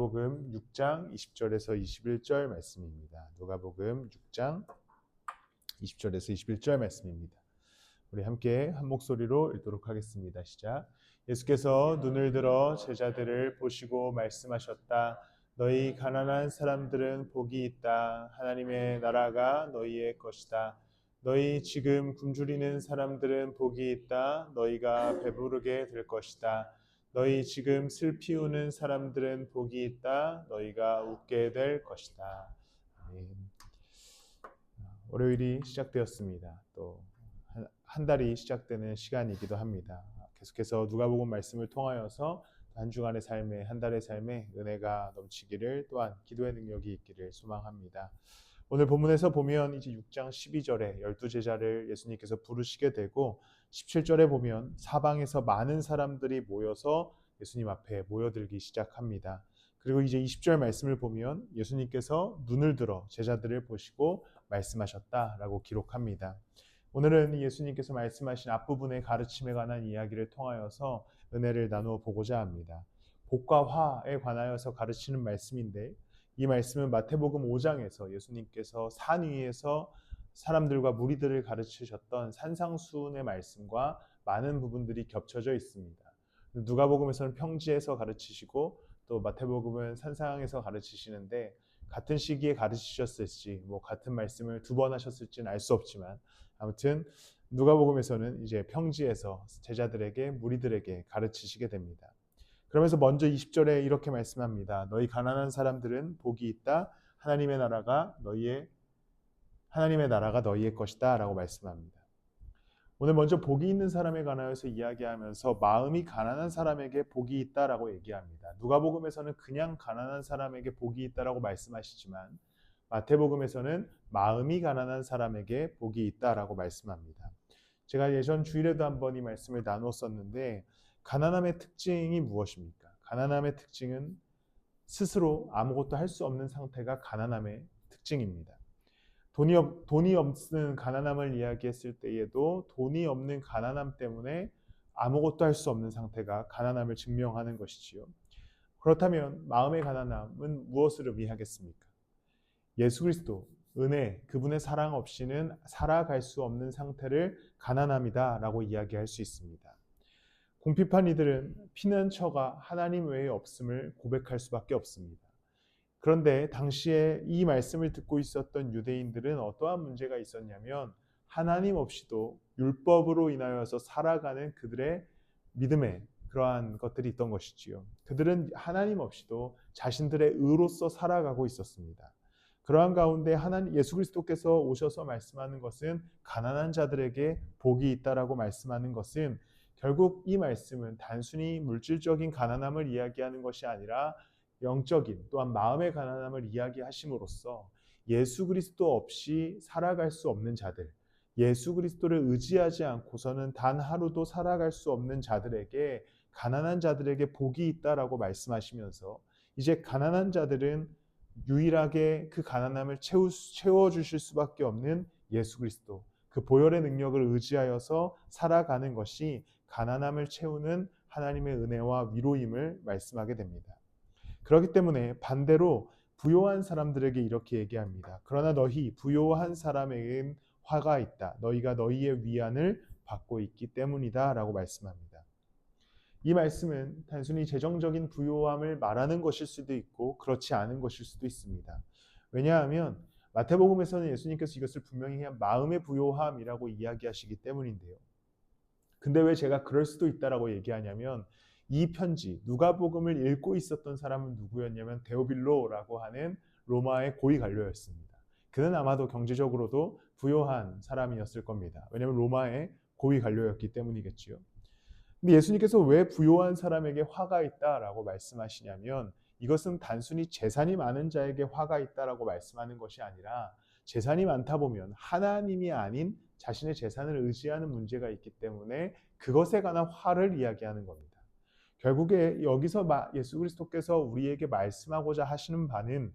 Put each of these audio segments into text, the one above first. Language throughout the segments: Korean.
누가복음 6장 20절에서 21절 말씀입니다. 누가복음 6장 20절에서 21절 말씀입니다. 우리 함께 한 목소리로 읽도록 하겠습니다. 시작. 예수께서 눈을 들어 제자들을 보시고 말씀하셨다. 너희 가난한 사람들은 복이 있다. 하나님의 나라가 너희의 것이다. 너희 지금 굶주리는 사람들은 복이 있다. 너희가 배부르게 될 것이다. 너희 지금 슬피 우는 사람들은 복이 있다. 너희가 웃게 될 것이다. 아멘. 월요일이 시작되었습니다. 또 한 달이 시작되는 시간이기도 합니다. 계속해서 누가복음 말씀을 통하여서 한 주간의 삶에, 한 달의 삶에 은혜가 넘치기를, 또한 기도의 능력이 있기를 소망합니다. 오늘 본문에서 보면 이제 6장 12절에 12제자를 예수님께서 부르시게 되고, 17절에 보면 사방에서 많은 사람들이 모여서 예수님 앞에 모여들기 시작합니다. 그리고 이제 20절 말씀을 보면 예수님께서 눈을 들어 제자들을 보시고 말씀하셨다라고 기록합니다. 오늘은 예수님께서 말씀하신 앞부분의 가르침에 관한 이야기를 통하여서 은혜를 나누어 보고자 합니다. 복과 화에 관하여서 가르치는 말씀인데, 이 말씀은 마태복음 5장에서 예수님께서 산 위에서 사람들과 무리들을 가르치셨던 산상수훈의 말씀과 많은 부분들이 겹쳐져 있습니다. 누가복음에서는 평지에서 가르치시고 또 마태복음은 산상에서 가르치시는데, 같은 시기에 가르치셨을지 같은 말씀을 두 번 하셨을지는 알 수 없지만, 아무튼 누가복음에서는 이제 평지에서 제자들에게, 무리들에게 가르치시게 됩니다. 그러면서 먼저 20절에 이렇게 말씀합니다. 너희 가난한 사람들은 복이 있다. 하나님의 나라가 너희의 것이다 라고 말씀합니다. 오늘 먼저 복이 있는 사람에 관하여서 이야기하면서 마음이 가난한 사람에게 복이 있다라고 얘기합니다. 누가복음에서는 그냥 가난한 사람에게 복이 있다라고 말씀하시지만, 마태복음에서는 마음이 가난한 사람에게 복이 있다라고 말씀합니다. 제가 예전 주일에도 한번 이 말씀을 나눴었는데, 가난함의 특징이 무엇입니까? 가난함의 특징은 스스로 아무것도 할 수 없는 상태가 가난함의 특징입니다. 돈이 없는 가난함을 이야기했을 때에도 돈이 없는 가난함 때문에 아무것도 할 수 없는 상태가 가난함을 증명하는 것이지요. 그렇다면 마음의 가난함은 무엇을 의미하겠습니까? 예수 그리스도, 은혜, 그분의 사랑 없이는 살아갈 수 없는 상태를 가난함이다 라고 이야기할 수 있습니다. 궁핍한 이들은 피난처가 하나님 외에 없음을 고백할 수밖에 없습니다. 그런데 당시에 이 말씀을 듣고 있었던 유대인들은 어떠한 문제가 있었냐면, 하나님 없이도 율법으로 인하여서 살아가는 그들의 믿음에 그러한 것들이 있던 것이지요. 그들은 하나님 없이도 자신들의 의로서 살아가고 있었습니다. 그러한 가운데 예수 그리스도께서 오셔서 말씀하는 것은, 가난한 자들에게 복이 있다라고 말씀하는 것은, 결국 이 말씀은 단순히 물질적인 가난함을 이야기하는 것이 아니라 영적인, 또한 마음의 가난함을 이야기하심으로써 예수 그리스도 없이 살아갈 수 없는 자들, 예수 그리스도를 의지하지 않고서는 단 하루도 살아갈 수 없는 자들에게, 가난한 자들에게 복이 있다라고 말씀하시면서, 이제 가난한 자들은 유일하게 그 가난함을 채워주실 수밖에 없는 예수 그리스도, 그 보혈의 능력을 의지하여서 살아가는 것이 가난함을 채우는 하나님의 은혜와 위로임을 말씀하게 됩니다. 그렇기 때문에 반대로 부요한 사람들에게 이렇게 얘기합니다. 그러나 너희 부요한 사람에게는 화가 있다. 너희가 너희의 위안을 받고 있기 때문이다 라고 말씀합니다. 이 말씀은 단순히 재정적인 부요함을 말하는 것일 수도 있고 그렇지 않은 것일 수도 있습니다. 왜냐하면 마태복음에서는 예수님께서 이것을 분명히 그냥 마음의 부요함이라고 이야기하시기 때문인데요. 근데 왜 제가 그럴 수도 있다라고 얘기하냐면, 이 편지 누가복음을 읽고 있었던 사람은 누구였냐면 데오빌로라고 하는 로마의 고위 관료였습니다. 그는 아마도 경제적으로도 부요한 사람이었을 겁니다. 왜냐하면 로마의 고위 관료였기 때문이겠지요. 근데 예수님께서 왜 부요한 사람에게 화가 있다라고 말씀하시냐면, 이것은 단순히 재산이 많은 자에게 화가 있다라고 말씀하는 것이 아니라, 재산이 많다 보면 하나님이 아닌 자신의 재산을 의지하는 문제가 있기 때문에 그것에 관한 화를 이야기하는 겁니다. 결국에 여기서 예수 그리스도께서 우리에게 말씀하고자 하시는 바는,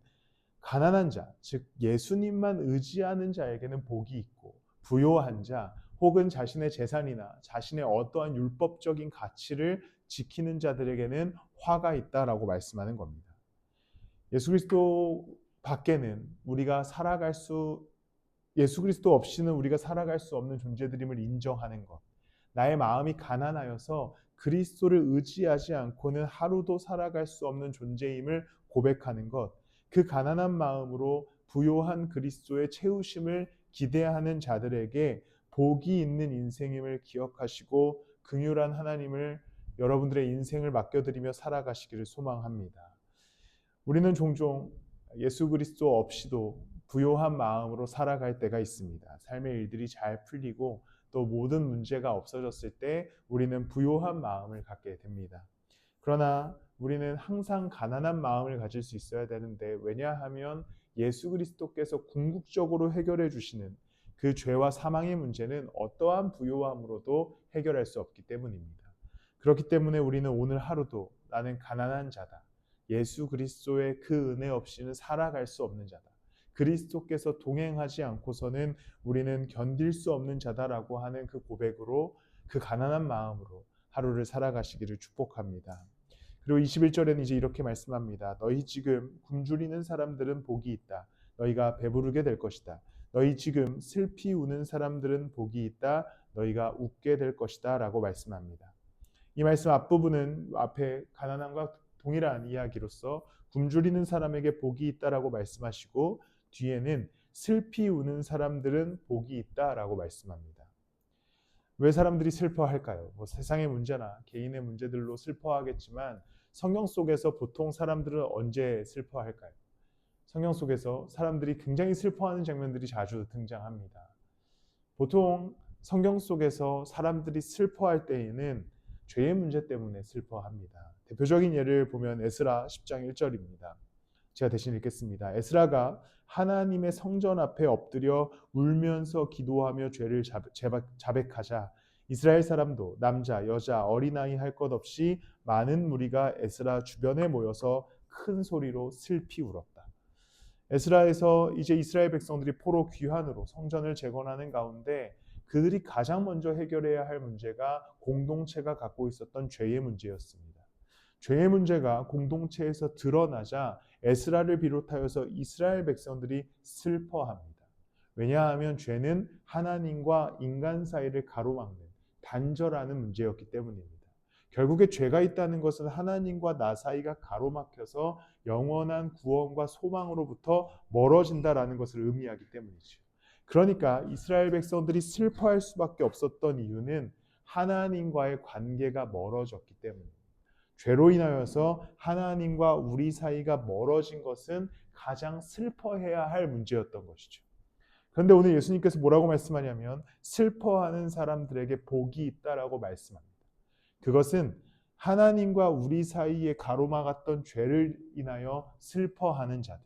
가난한 자, 즉 예수님만 의지하는 자에게는 복이 있고, 부요한 자, 혹은 자신의 재산이나 자신의 어떠한 율법적인 가치를 지키는 자들에게는 화가 있다라고 말씀하는 겁니다. 예수 그리스도 밖에는 우리가 살아갈 수 예수 그리스도 없이는 우리가 살아갈 수 없는 존재들임을 인정하는 것. 나의 마음이 가난하여서 그리스도를 의지하지 않고는 하루도 살아갈 수 없는 존재임을 고백하는 것. 그 가난한 마음으로 부요한 그리스도의 채우심을 기대하는 자들에게 복이 있는 인생임을 기억하시고 긍휼한 하나님을 여러분들의 인생을 맡겨드리며 살아가시기를 소망합니다. 우리는 종종 예수 그리스도 없이도 부요한 마음으로 살아갈 때가 있습니다. 삶의 일들이 잘 풀리고 또 모든 문제가 없어졌을 때 우리는 부요한 마음을 갖게 됩니다. 그러나 우리는 항상 가난한 마음을 가질 수 있어야 되는데, 왜냐하면 예수 그리스도께서 궁극적으로 해결해 주시는 그 죄와 사망의 문제는 어떠한 부요함으로도 해결할 수 없기 때문입니다. 그렇기 때문에 우리는 오늘 하루도 나는 가난한 자다, 예수 그리스도의 그 은혜 없이는 살아갈 수 없는 자다, 그리스도께서 동행하지 않고서는 우리는 견딜 수 없는 자다라고 하는 그 고백으로, 그 가난한 마음으로 하루를 살아가시기를 축복합니다. 그리고 21절에는 이제 이렇게 말씀합니다. 너희 지금 굶주리는 사람들은 복이 있다. 너희가 배부르게 될 것이다. 너희 지금 슬피 우는 사람들은 복이 있다. 너희가 웃게 될 것이다 라고 말씀합니다. 이 말씀 앞부분은 앞에 가난함과 동일한 이야기로서 굶주리는 사람에게 복이 있다라고 말씀하시고, 뒤에는 슬피 우는 사람들은 복이 있다라고 말씀합니다. 왜 사람들이 슬퍼할까요? 세상의 문제나 개인의 문제들로 슬퍼하겠지만 성경 속에서 보통 사람들은 언제 슬퍼할까요? 성경 속에서 사람들이 굉장히 슬퍼하는 장면들이 자주 등장합니다. 보통 성경 속에서 사람들이 슬퍼할 때에는 죄의 문제 때문에 슬퍼합니다. 대표적인 예를 보면 에스라 10장 1절입니다. 제가 대신 읽겠습니다. 에스라가 하나님의 성전 앞에 엎드려 울면서 기도하며 죄를 자백하자 이스라엘 사람도 남자, 여자, 어린아이 할 것 없이 많은 무리가 에스라 주변에 모여서 큰 소리로 슬피 울었다. 에스라에서 이제 이스라엘 백성들이 포로 귀환으로 성전을 재건하는 가운데 그들이 가장 먼저 해결해야 할 문제가 공동체가 갖고 있었던 죄의 문제였습니다. 죄의 문제가 공동체에서 드러나자 에스라를 비롯하여서 이스라엘 백성들이 슬퍼합니다. 왜냐하면 죄는 하나님과 인간 사이를 가로막는 단절하는 문제였기 때문입니다. 결국에 죄가 있다는 것은 하나님과 나 사이가 가로막혀서 영원한 구원과 소망으로부터 멀어진다라는 것을 의미하기 때문이죠. 그러니까 이스라엘 백성들이 슬퍼할 수밖에 없었던 이유는 하나님과의 관계가 멀어졌기 때문입니다. 죄로 인하여서 하나님과 우리 사이가 멀어진 것은 가장 슬퍼해야 할 문제였던 것이죠. 그런데 오늘 예수님께서 뭐라고 말씀하냐면 슬퍼하는 사람들에게 복이 있다라고 말씀합니다. 그것은 하나님과 우리 사이에 가로막았던 죄를 인하여 슬퍼하는 자들,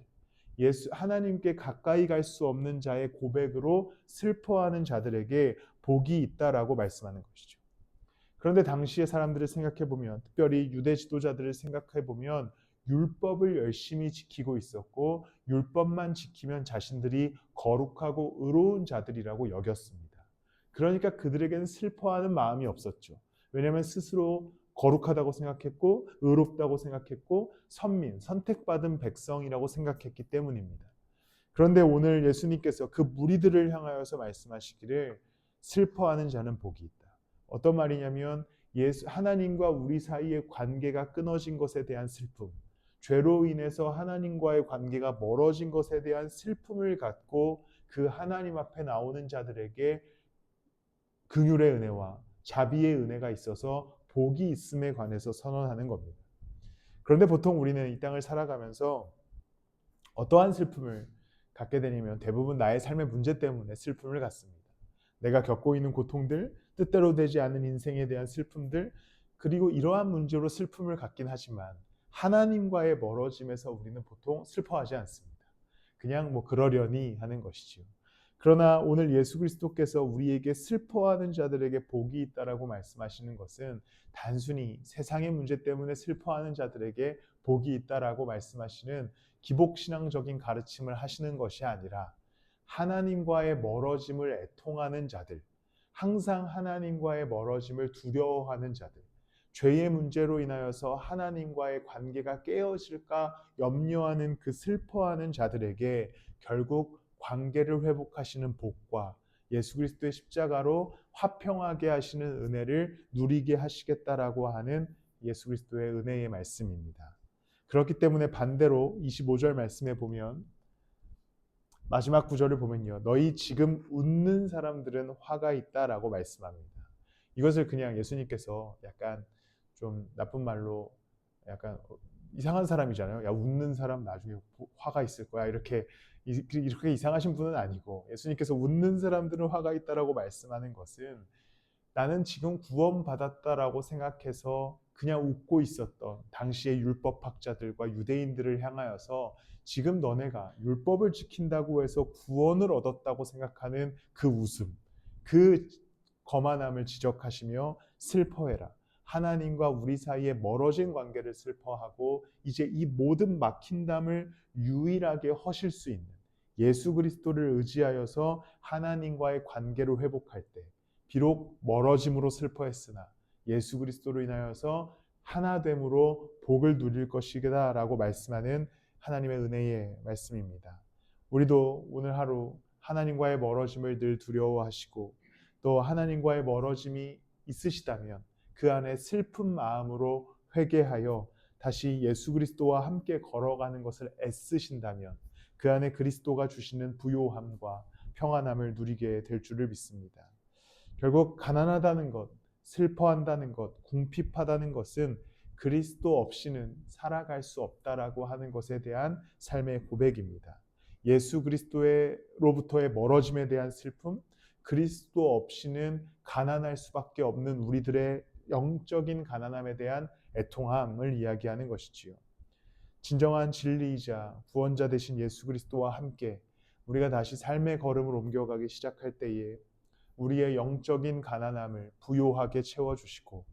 하나님께 가까이 갈 수 없는 자의 고백으로 슬퍼하는 자들에게 복이 있다라고 말씀하는 것이죠. 그런데 당시의 사람들을 생각해보면, 특별히 유대 지도자들을 생각해보면 율법을 열심히 지키고 있었고 율법만 지키면 자신들이 거룩하고 의로운 자들이라고 여겼습니다. 그러니까 그들에게는 슬퍼하는 마음이 없었죠. 왜냐하면 스스로 거룩하다고 생각했고 의롭다고 생각했고 선택받은 백성이라고 생각했기 때문입니다. 그런데 오늘 예수님께서 그 무리들을 향하여서 말씀하시기를 슬퍼하는 자는 복이 있다. 어떤 말이냐면 하나님과 우리 사이의 관계가 끊어진 것에 대한 슬픔, 죄로 인해서 하나님과의 관계가 멀어진 것에 대한 슬픔을 갖고 그 하나님 앞에 나오는 자들에게 긍휼의 은혜와 자비의 은혜가 있어서 복이 있음에 관해서 선언하는 겁니다. 그런데 보통 우리는 이 땅을 살아가면서 어떠한 슬픔을 갖게 되냐면 대부분 나의 삶의 문제 때문에 슬픔을 갖습니다. 내가 겪고 있는 고통들, 뜻대로 되지 않은 인생에 대한 슬픔들, 그리고 이러한 문제로 슬픔을 갖긴 하지만 하나님과의 멀어짐에서 우리는 보통 슬퍼하지 않습니다. 그냥 그러려니 하는 것이지요. 그러나 오늘 예수 그리스도께서 우리에게 슬퍼하는 자들에게 복이 있다라고 말씀하시는 것은 단순히 세상의 문제 때문에 슬퍼하는 자들에게 복이 있다라고 말씀하시는 기복신앙적인 가르침을 하시는 것이 아니라 하나님과의 멀어짐을 애통하는 자들, 항상 하나님과의 멀어짐을 두려워하는 자들, 죄의 문제로 인하여서 하나님과의 관계가 깨어질까 염려하는 그 슬퍼하는 자들에게 결국 관계를 회복하시는 복과 예수 그리스도의 십자가로 화평하게 하시는 은혜를 누리게 하시겠다라고 하는 예수 그리스도의 은혜의 말씀입니다. 그렇기 때문에 반대로 25절 말씀에 보면 마지막 구절을 보면요. 너희 지금 웃는 사람들은 화가 있다라고 말씀합니다. 이것을 그냥 예수님께서 약간 좀 나쁜 말로 약간 이상한 사람이잖아요. 야, 웃는 사람 나중에 화가 있을 거야. 이렇게 이상하신 분은 아니고 예수님께서 웃는 사람들은 화가 있다라고 말씀하는 것은 나는 지금 구원받았다라고 생각해서 그냥 웃고 있었던 당시의 율법학자들과 유대인들을 향하여서 지금 너네가 율법을 지킨다고 해서 구원을 얻었다고 생각하는 그 웃음, 그 거만함을 지적하시며 슬퍼해라. 하나님과 우리 사이에 멀어진 관계를 슬퍼하고 이제 이 모든 막힌 담을 유일하게 허실 수 있는 예수 그리스도를 의지하여서 하나님과의 관계를 회복할 때 비록 멀어짐으로 슬퍼했으나 예수 그리스도로 인하여서 하나됨으로 복을 누릴 것이다라고 말씀하는 하나님의 은혜의 말씀입니다. 우리도 오늘 하루 하나님과의 멀어짐을 늘 두려워하시고 또 하나님과의 멀어짐이 있으시다면 그 안에 슬픈 마음으로 회개하여 다시 예수 그리스도와 함께 걸어가는 것을 애쓰신다면 그 안에 그리스도가 주시는 부요함과 평안함을 누리게 될 줄을 믿습니다. 결국 가난하다는 것, 슬퍼한다는 것, 궁핍하다는 것은 그리스도 없이는 살아갈 수 없다라고 하는 것에 대한 삶의 고백입니다. 예수 그리스도로부터의 멀어짐에 대한 슬픔, 그리스도 없이는 가난할 수밖에 없는 우리들의 영적인 가난함에 대한 애통함을 이야기하는 것이지요. 진정한 진리이자 구원자 되신 예수 그리스도와 함께 우리가 다시 삶의 걸음을 옮겨가기 시작할 때에 우리의 영적인 가난함을 부요하게 채워주시고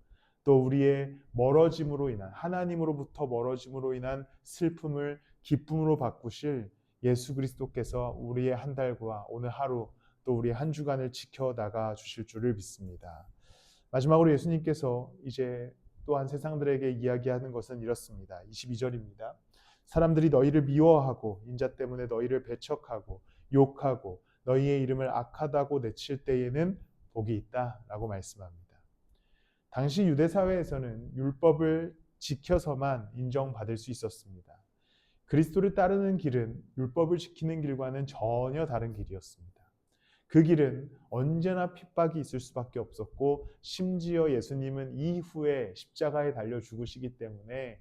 또 우리의 멀어짐으로 인한 하나님으로부터 멀어짐으로 인한 슬픔을 기쁨으로 바꾸실 예수 그리스도께서 우리의 한 달과 오늘 하루 또 우리의 한 주간을 지켜나가 주실 줄을 믿습니다. 마지막으로 예수님께서 이제 또한 세상들에게 이야기하는 것은 이렇습니다. 22절입니다. 사람들이 너희를 미워하고 인자 때문에 너희를 배척하고 욕하고 너희의 이름을 악하다고 내칠 때에는 복이 있다라고 말씀합니다. 당시 유대 사회에서는 율법을 지켜서만 인정받을 수 있었습니다. 그리스도를 따르는 길은 율법을 지키는 길과는 전혀 다른 길이었습니다. 그 길은 언제나 핍박이 있을 수밖에 없었고 심지어 예수님은 이후에 십자가에 달려 죽으시기 때문에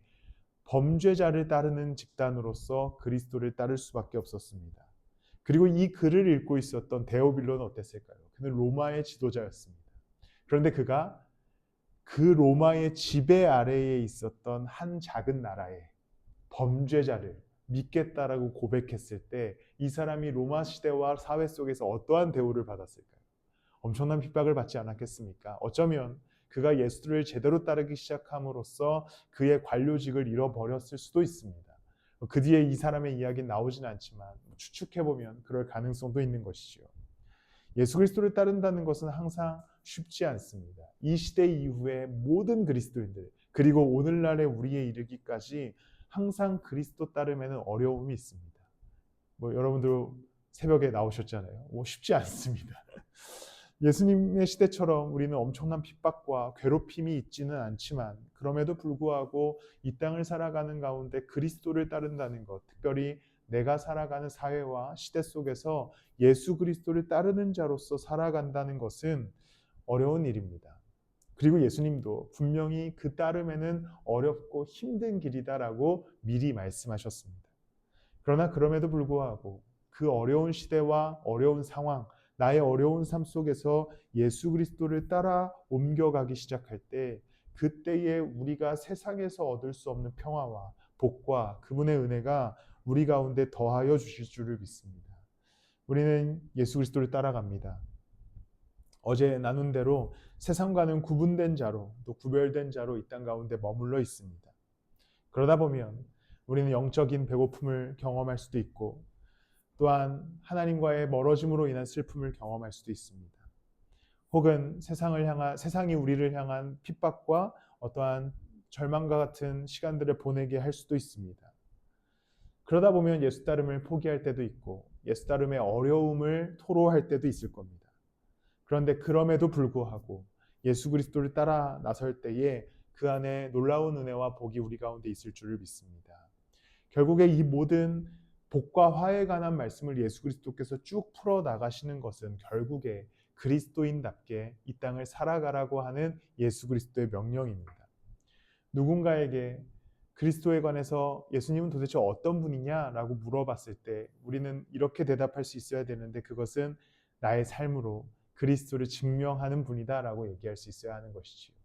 범죄자를 따르는 집단으로서 그리스도를 따를 수밖에 없었습니다. 그리고 이 글을 읽고 있었던 데오빌로는 어땠을까요? 그는 로마의 지도자였습니다. 그런데 그가 그 로마의 지배 아래에 있었던 한 작은 나라의 범죄자를 믿겠다라고 고백했을 때 이 사람이 로마 시대와 사회 속에서 어떠한 대우를 받았을까요? 엄청난 핍박을 받지 않았겠습니까? 어쩌면 그가 예수를 제대로 따르기 시작함으로써 그의 관료직을 잃어버렸을 수도 있습니다. 그 뒤에 이 사람의 이야기는 나오진 않지만 추측해보면 그럴 가능성도 있는 것이죠. 예수 그리스도를 따른다는 것은 항상 쉽지 않습니다. 이 시대 이후에 모든 그리스도인들 그리고 오늘날의 우리에 이르기까지 항상 그리스도 따름에는 어려움이 있습니다. 여러분들 새벽에 나오셨잖아요. 쉽지 않습니다. 예수님의 시대처럼 우리는 엄청난 핍박과 괴롭힘이 있지는 않지만 그럼에도 불구하고 이 땅을 살아가는 가운데 그리스도를 따른다는 것, 특별히 내가 살아가는 사회와 시대 속에서 예수 그리스도를 따르는 자로서 살아간다는 것은 어려운 일입니다. 그리고 예수님도 분명히 그 따름에는 어렵고 힘든 길이다라고 미리 말씀하셨습니다. 그러나 그럼에도 불구하고 그 어려운 시대와 어려운 상황, 나의 어려운 삶 속에서 예수 그리스도를 따라 옮겨가기 시작할 때 그때에 우리가 세상에서 얻을 수 없는 평화와 복과 그분의 은혜가 우리 가운데 더하여 주실 줄을 믿습니다. 우리는 예수 그리스도를 따라갑니다. 어제 나눈 대로 세상과는 구분된 자로 또 구별된 자로 이 땅 가운데 머물러 있습니다. 그러다 보면 우리는 영적인 배고픔을 경험할 수도 있고 또한 하나님과의 멀어짐으로 인한 슬픔을 경험할 수도 있습니다. 혹은 세상이 우리를 향한 핍박과 어떠한 절망과 같은 시간들을 보내게 할 수도 있습니다. 그러다 보면 예수 따름을 포기할 때도 있고 예수 따름의 어려움을 토로할 때도 있을 겁니다. 그런데 그럼에도 불구하고 예수 그리스도를 따라 나설 때에 그 안에 놀라운 은혜와 복이 우리 가운데 있을 줄을 믿습니다. 결국에 이 모든 복과 화에 관한 말씀을 예수 그리스도께서 쭉 풀어 나가시는 것은 결국에 그리스도인답게 이 땅을 살아가라고 하는 예수 그리스도의 명령입니다. 누군가에게 그리스도에 관해서 예수님은 도대체 어떤 분이냐라고 물어봤을 때 우리는 이렇게 대답할 수 있어야 되는데, 그것은 나의 삶으로 그리스도를 증명하는 분이다라고 얘기할 수 있어야 하는 것이지요.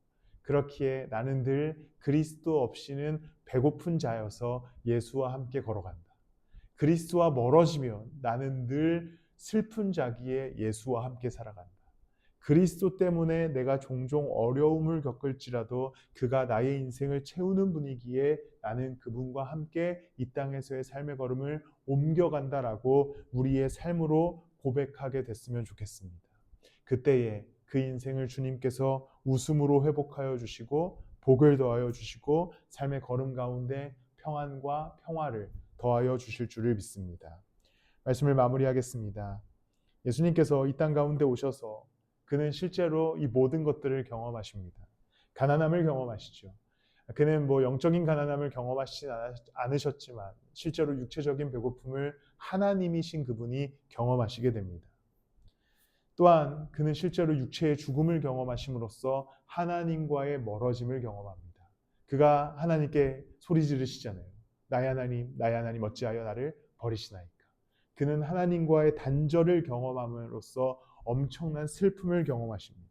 그렇기에 나는 늘 그리스도 없이는 배고픈 자여서 예수와 함께 걸어간다. 그리스도와 멀어지면 나는 늘 슬픈 자기에 예수와 함께 살아간다. 그리스도 때문에 내가 종종 어려움을 겪을지라도 그가 나의 인생을 채우는 분이기에 나는 그분과 함께 이 땅에서의 삶의 걸음을 옮겨간다라고 우리의 삶으로 고백하게 됐으면 좋겠습니다. 그때에 그 인생을 주님께서 웃음으로 회복하여 주시고 복을 더하여 주시고 삶의 걸음 가운데 평안과 평화를 더하여 주실 줄을 믿습니다. 말씀을 마무리하겠습니다. 예수님께서 이 땅 가운데 오셔서 그는 실제로 이 모든 것들을 경험하십니다. 가난함을 경험하시죠. 그는 영적인 가난함을 경험하시지 않으셨지만 실제로 육체적인 배고픔을 하나님이신 그분이 경험하시게 됩니다. 또한 그는 실제로 육체의 죽음을 경험하심으로써 하나님과의 멀어짐을 경험합니다. 그가 하나님께 소리 지르시잖아요. 나의 하나님 어찌하여 나를 버리시나이까. 그는 하나님과의 단절을 경험함으로써 엄청난 슬픔을 경험하십니다.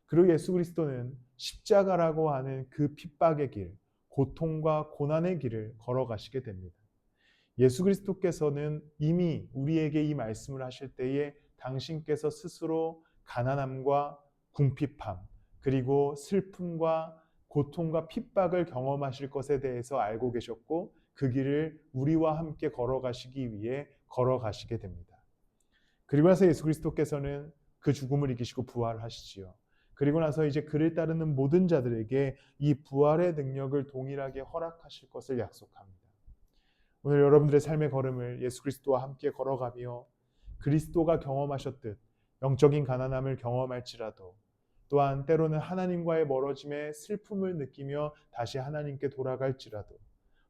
그리고 예수 그리스도는 십자가라고 하는 그 핍박의 길, 고통과 고난의 길을 걸어가시게 됩니다. 예수 그리스도께서는 이미 우리에게 이 말씀을 하실 때에 당신께서 스스로 가난함과 궁핍함, 그리고 슬픔과 고통과 핍박을 경험하실 것에 대해서 알고 계셨고 그 길을 우리와 함께 걸어가시기 위해 걸어가시게 됩니다. 그리고 나서 예수 그리스도께서는 그 죽음을 이기시고 부활하시지요. 그리고 나서 이제 그를 따르는 모든 자들에게 이 부활의 능력을 동일하게 허락하실 것을 약속합니다. 오늘 여러분들의 삶의 걸음을 예수 그리스도와 함께 걸어가며 그리스도가 경험하셨듯 영적인 가난함을 경험할지라도 또한 때로는 하나님과의 멀어짐에 슬픔을 느끼며 다시 하나님께 돌아갈지라도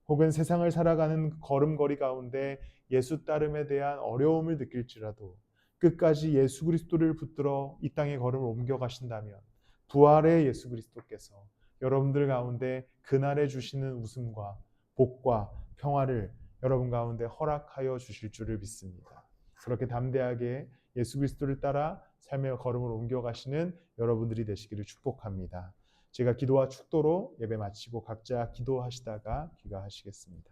혹은 세상을 살아가는 걸음걸이 가운데 예수 따름에 대한 어려움을 느낄지라도 끝까지 예수 그리스도를 붙들어 이 땅의 걸음을 옮겨가신다면 부활의 예수 그리스도께서 여러분들 가운데 그날에 주시는 웃음과 복과 평화를 여러분 가운데 허락하여 주실 줄을 믿습니다. 그렇게 담대하게 예수 그리스도를 따라 삶의 걸음을 옮겨가시는 여러분들이 되시기를 축복합니다. 제가 기도와 축도로 예배 마치고 각자 기도하시다가 귀가하시겠습니다.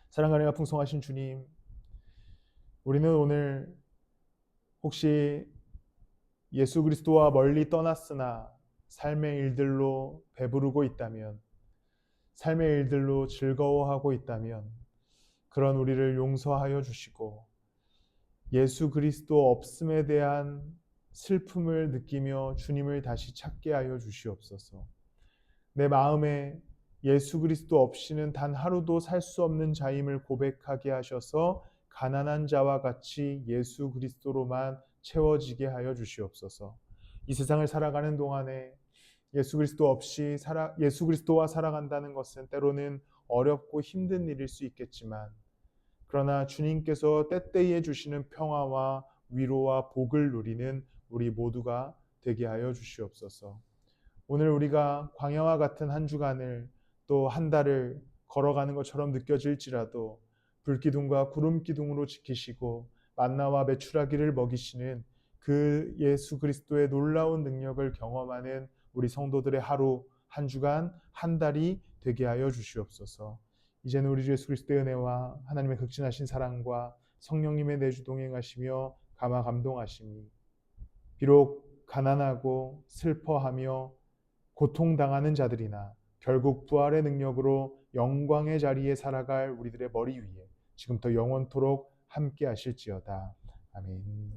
사랑과 은혜가 풍성하신 주님, 우리는 오늘 혹시 예수 그리스도와 멀리 떠났으나 삶의 일들로 배부르고 있다면, 삶의 일들로 즐거워하고 있다면 그런 우리를 용서하여 주시고 예수 그리스도 없음에 대한 슬픔을 느끼며 주님을 다시 찾게 하여 주시옵소서. 내 마음에 예수 그리스도 없이는 단 하루도 살 수 없는 자임을 고백하게 하셔서 가난한 자와 같이 예수 그리스도로만 채워지게 하여 주시옵소서. 이 세상을 살아가는 동안에 예수 그리스도와 살아간다는 것은 때로는 어렵고 힘든 일일 수 있겠지만, 그러나 주님께서 때때에 주시는 평화와 위로와 복을 누리는 우리 모두가 되게 하여 주시옵소서. 오늘 우리가 광야와 같은 한 주간을 또 한 달을 걸어가는 것처럼 느껴질지라도 불기둥과 구름기둥으로 지키시고 만나와 메추라기를 먹이시는 그 예수 그리스도의 놀라운 능력을 경험하는 우리 성도들의 하루, 한 주간, 한 달이 되게 하여 주시옵소서. 이제는 우리 주 예수 그리스도의 은혜와 하나님의 극진하신 사랑과 성령님의 내주 동행하시며 감화 감동하심이 비록 가난하고 슬퍼하며 고통당하는 자들이나 결국 부활의 능력으로 영광의 자리에 살아갈 우리들의 머리 위에 지금부터 영원토록 함께 하실지어다. 아멘.